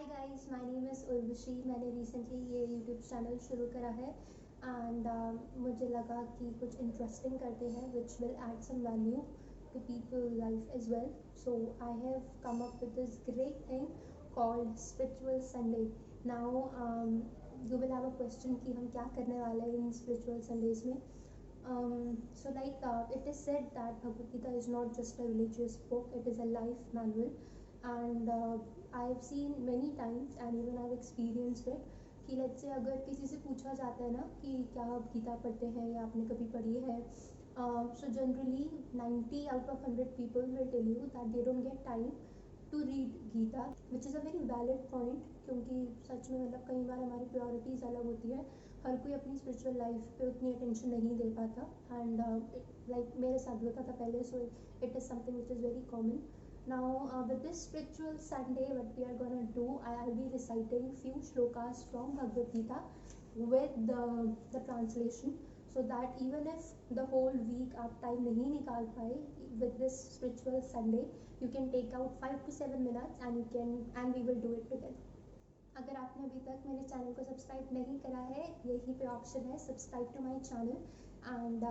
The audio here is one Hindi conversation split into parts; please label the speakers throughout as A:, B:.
A: Hi guys, my name is Urvashi. मैंने रिसेंटली ये यूट्यूब चैनल शुरू करा है एंड मुझे लगा कि कुछ इंटरेस्टिंग करते हैं which will add some value to people life as well. So I have come up with this great thing called spiritual Sunday. Now you will have a question कि हम क्या करने वाले हैं इन स्पिरिचुअल संडेज में. It is said that Bhagavad Gita is not just a religious book, it is a life manual. And I have seen many times and even I have experienced it कि let's say अगर किसी से पूछा जाता है ना कि क्या आप गीता पढ़ते हैं या आपने कभी पढ़ी है, so generally 90 out of 100 people will tell you that they don't get time to read Gita, which is a very valid point. क्योंकि सच में मतलब कई बार हमारी प्रायोरिटीज़ अलग होती है, हर कोई अपनी स्पिरिचुअल लाइफ पे उतनी अटेंशन नहीं दे पाता. एंड लाइक मेरे साथ भी होता था पहले, so it is something which is very common. Now, with this spiritual Sunday, what we are gonna do, I'll be reciting few shlokas from Bhagavad Gita with the translation, so that even if the whole week आप time नहीं निकाल पाए, with this spiritual Sunday, you can take out 5 to 7 minutes and we will do it together. अगर आपने अभी तक मेरे चैनल को सब्सक्राइब नहीं करा है, यही पे ऑप्शन है subscribe to my channel. And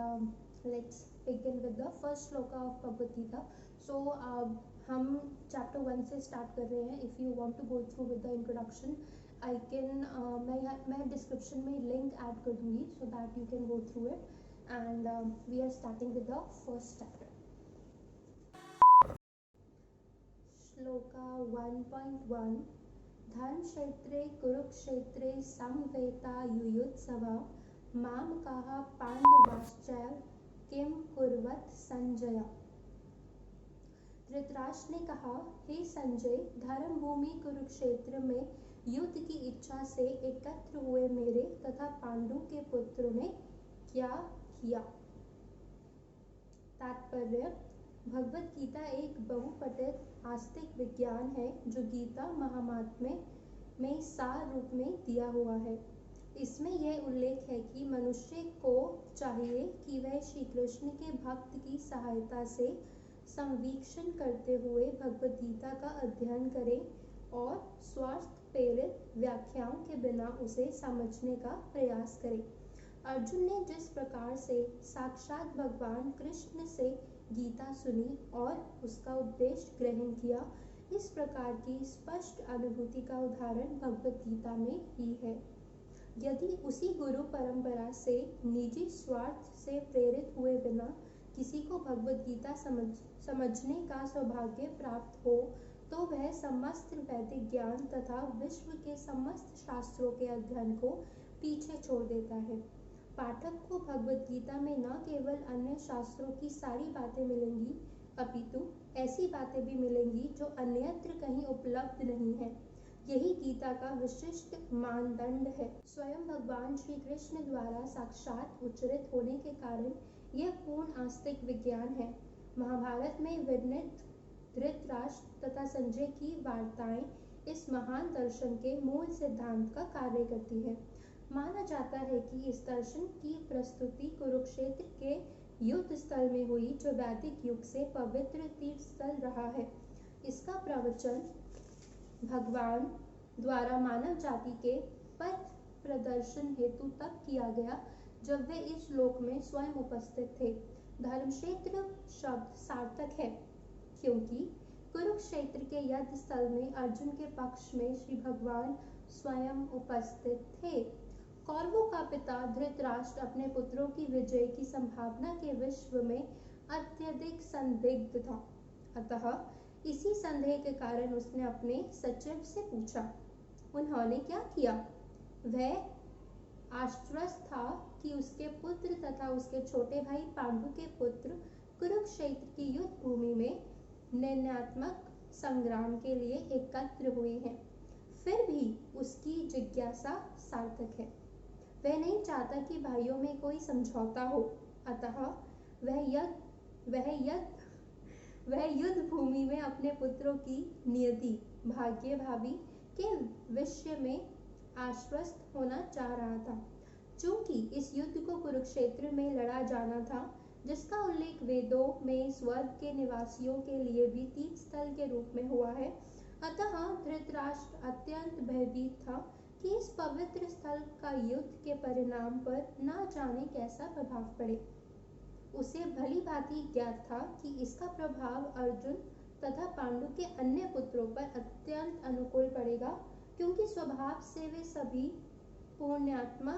A: let's begin with the first shloka of Bhagavad Gita. So हम चैप्टर 1 से स्टार्ट कर रहे हैं. If you want to go through with the introduction, I can मैं डिस्क्रिप्शन में लिंक ऐड कर दूँगी so that you can go through it. And we are starting with the first chapter. Shloka 1.1. धर्मक्षेत्रे कुरुक्षेत्रे समवेतायुयुत्सवा मामकाः पांडवाश्चैव किम कुर्वत संजय. धृतराष्ट्र ने कहा, हे संजय, धर्म भूमि कुरुक्षेत्र में युद्ध की इच्छा से एकत्र हुए मेरे तथा पांडु के पुत्रों ने क्या किया. तात्पर्य: भगवद गीता एक बहुपठित आस्तिक विज्ञान है जो गीता महात्म्य में सार रूप में दिया हुआ है. इसमें यह उल्लेख है कि मनुष्य को चाहिए कि वह श्री कृष्ण के भक्त की सहायता से संवीक्षण करते हुए भगवद गीता का अध्ययन करे और स्वार्थ प्रेरित व्याख्याओं के बिना उसे समझने का प्रयास करे. अर्जुन ने जिस प्रकार से साक्षात भगवान कृष्ण से गीता सुनी और उसका उपदेश ग्रहण किया, इस प्रकार की स्पष्ट अनुभूति का उदाहरण भगवद गीता में ही है. यदि उसी गुरु परंपरा से निजी स्वार्थ से प्रेरित हुए बिना किसी को भगवद गीता समझने का सौभाग्य प्राप्त हो, तो वह समस्त वैदिक ज्ञान तथा विश्व के समस्त शास्त्रों के अध्ययन को पीछे छोड़ देता है. पाठक को भगवद गीता में न केवल अन्य शास्त्रों की सारी बातें मिलेंगी, अपितु ऐसी बातें भी मिलेंगी जो अन्यत्र कहीं उपलब्ध नहीं है. यही गीता का विशिष्ट मानदंड है. स्वयं भगवान श्री कृष्ण द्वारा साक्षात उच्चरित होने के कारण यह पूर्ण आस्तिक विज्ञान है. महाभारत में वर्णित धृतराष्ट्र तथा संजय की वार्ताएं इस महान दर्शन के मूल सिद्धांत का कार्य करती है. माना जाता है कि इस दर्शन की प्रस्तुति कुरुक्षेत्र के युद्ध स्थल में हुई, जो वैदिक युग से पवित्र तीर्थ स्थल रहा है. इसका प्रवचन भगवान द्वारा मानव जाति के पथ प्रदर्शन हेतु तब किया गया जब वे इस लोक में स्वयं उपस्थित थे. धर्मक्षेत्र शब्द सार्थक है क्योंकि कुरुक्षेत्र के युद्ध स्थल में अर्जुन के पक्ष में श्री भगवान स्वयं उपस्थित थे. कौरवों का पिता धृतराष्ट्र अपने पुत्रों की विजय की संभावना के विश्व में अत्यधिक संदिग्ध था. अतः इसी संदेह के कारण उसने अपने सचिव से पूछा. उन्होंने क्या किया? वह आश्वस्त था कि उसके पुत्र तथा उसके छोटे भाई पांडु के पुत्र कुरुक्षेत्र की युद्ध भूमि में निर्णयात्मक संग्राम के लिए एकत्र हुए हैं. फिर भी उसकी जिज्ञासा सार्थक है. वह नहीं चाहता कि भाइयों में कोई समझौता हो, अतः वह युद्ध भूमि में अपने पुत्रों की नियति भाग्य भावी के विषय में आश्वस्त होना चाह रहा था. चूंकि इस युद्ध को कुरुक्षेत्र में लड़ा जाना था, जिसका उल्लेख वेदों में स्वर्ग के निवासियों के लिए भी तीर्थ स्थल के रूप में हुआ है, अतः धृतराष्ट्र अत्यंत भयभीत था कि इस पवित्र स्थल का युद्ध के परिणाम पर न जाने कैसा प्रभाव पड़े। उसे भली भांति ज्ञात था कि इसका प्रभाव अर्जुन तथा पांडु के अन्य पुत्रों पर अत्यंत अनुकूल पड़ेगा, क्योंकि स्वभाव से वे सभी पुण्यात्मा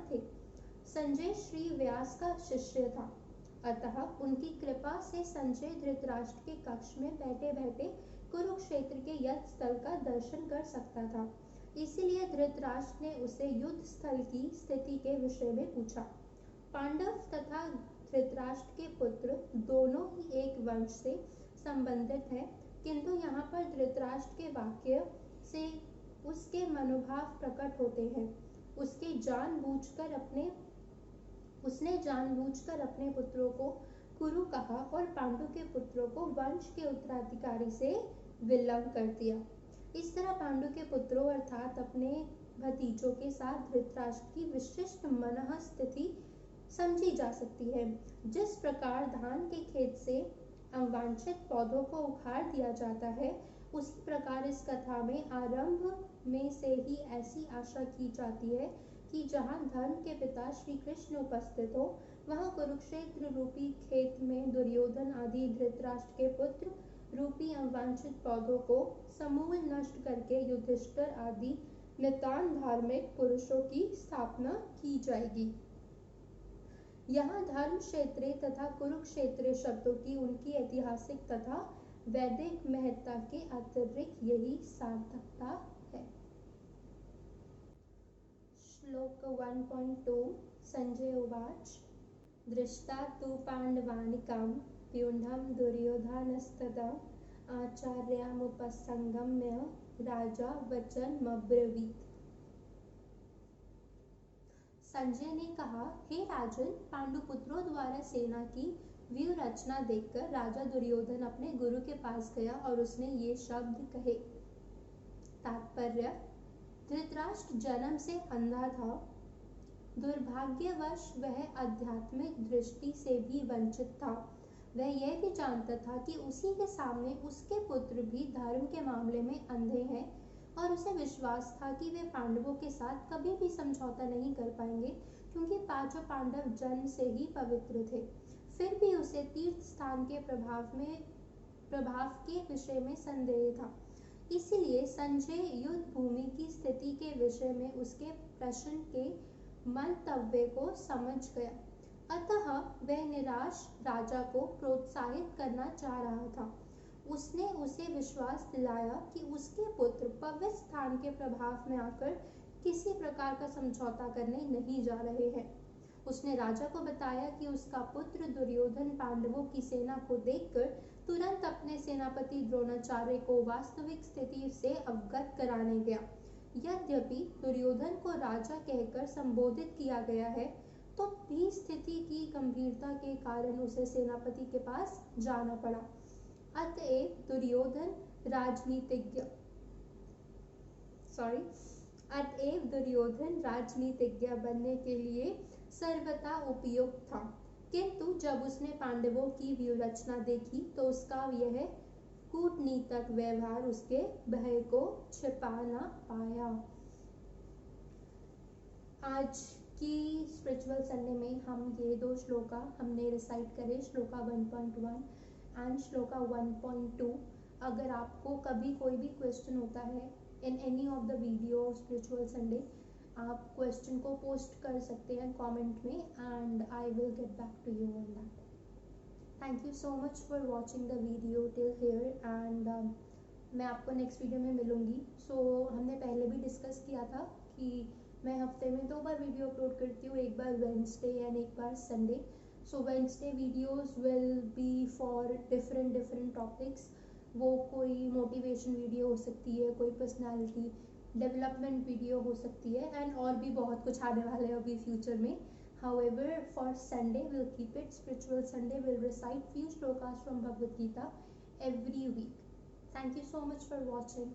A: थे। संजय श्री व्यास का शिष्य था, अतः उनकी कृपा से संजय धृतराष्ट्र के कक्ष में बैठे बैठे कुरुक्षेत्र के युद्ध स्थल का दर्शन कर सकता था। इसीलिए धृतराष्ट्र ने उसे युद्ध स्थल की स्थिति के विषय में पूछा। पांडव तथा धृतराष्ट्र के पुत्र दोनों ही एक वंश से संबंधित हैं, किंतु यहाँ पर धृतराष्ट्र के वाक्य से उसके मनोभाव प्रकट होते हैं। उसने जानबूझकर अपने पुत्रों को कुरु कहा और पांडु के पुत्रों को वंश के उत्तराधिकारी से विलंब कर दिया। इस तरह पांडु के पुत्रों अर्थात अपने भतीजों के साथ धृतराष्ट्र की विशिष्ट मनः स्थिति समझी जा सकती है। जिस प्रकार धान के खेत से अवांछित पौधों को उखाड़ दिया जाता है, उसी प्रकार इस कथा में आरंभ में से ही ऐसी आशा की जाती है कि जहाँ धर्म के पिता श्री कृष्ण उपस्थित हो, वहाँ कुरुक्षेत्र रूपी खेत में दुर्योधन आदि धृतराष्ट्र के पुत्र रूपी अवांछित पौधों को समूल नष्ट करके युधिष्ठिर आदि नितांत धार्मिक पुरुषों की स्थापना की जाएगी। यहाँ धर्म क्षेत्रे तथा कुरुक्षेत्र शब्दों की उनकी ऐतिहासिक तथा वैदिक महत्ता के अतिरिक्त यही सार्थकता है। श्लोक 1.2 संजय उवाच दृष्टा तु पांडवानिकां व्यूढं दुर्योधनस्तदा आचार्यामुपसंगम्य राजा वचनमब्रवीत्। संजय ने कहा, हे राजन, पांडुपुत्रों द्वारा सेना की व्यूह रचना देखकर राजा दुर्योधन अपने गुरु के पास गया और उसने ये शब्द कहे। तात्पर्य: धृतराष्ट्र जन्म से अंधा था। दुर्भाग्यवश वह आध्यात्मिक दृष्टि से भी वंचित था। वह यह भी जानता था कि उसी के सामने उसके पुत्र भी धर्म के मामले में अंधे हैं और उसे विश्वास था कि वे पांडवों के साथ कभी भी समझौता नहीं कर पाएंगे, क्योंकि पांचों पांडव जन्म से ही पवित्र थे। फिर भी उसे तीर्थ स्थान के प्रभाव के विषय में संदेह था। इसलिए संजय युद्ध भूमि की स्थिति के विषय में उसके प्रश्न के मंतव्य को समझ गया। अतः वह निराश राजा को प्रोत्साहित करना चाह रहा था। उसने उसे विश्वास दिलाया कि उसके पुत्र पवित्र स्थान के प्रभाव में आकर किसी प्रकार का समझौता करने नहीं जा रहे हैं। उसने राजा को बताया कि उसका पुत्र दुर्योधन पांडवों की सेना को देखकर तुरंत अपने सेनापति द्रोणाचार्य को वास्तविक स्थिति से अवगत कराने गया। यद्यपि दुर्योधन को राजा कहकर संबोधित किया गया है, तो भी स्थिति की गंभीरता के कारण उसे सेनापति के पास जाना पड़ा। अतएव दुर्योधन राजनीतिज्ञ बनने के लिए सर्वथा उपयुक्त था, किंतु जब उसने पांडवों की व्यूहरचना देखी तो उसका यह कूटनीतिक व्यवहार उसके भय को छिपा न पाया। आज की स्पिरिचुअल संडे में हम ये दो श्लोका हमने रिसाइट करे, श्लोका 1.1 एंड श्लोका 1.2। अगर आपको कभी कोई भी क्वेश्चन होता है in any of the video spiritual Sunday, आप क्वेश्चन को पोस्ट कर सकते हैं कमेंट में and I will get back to you on that. Thank you so much for watching the video till here and मैं आपको नेक्स्ट वीडियो में मिलूँगी। हमने पहले भी डिस्कस किया था कि मैं हफ्ते में 2 बार वीडियो अपलोड करती हूँ, एक बार वेडनेसडे एंड एक बार Sunday. Wednesday videos will be for different topics. वो कोई मोटिवेशन वीडियो हो सकती है, कोई पर्सनालिटी डेवलपमेंट वीडियो हो सकती है एंड और भी बहुत कुछ आने वाले हैं अभी फ्यूचर में। However, for Sunday we'll keep it spiritual Sunday. We'll recite few shlokas from Bhagavad Gita every week. Thank you so much for watching.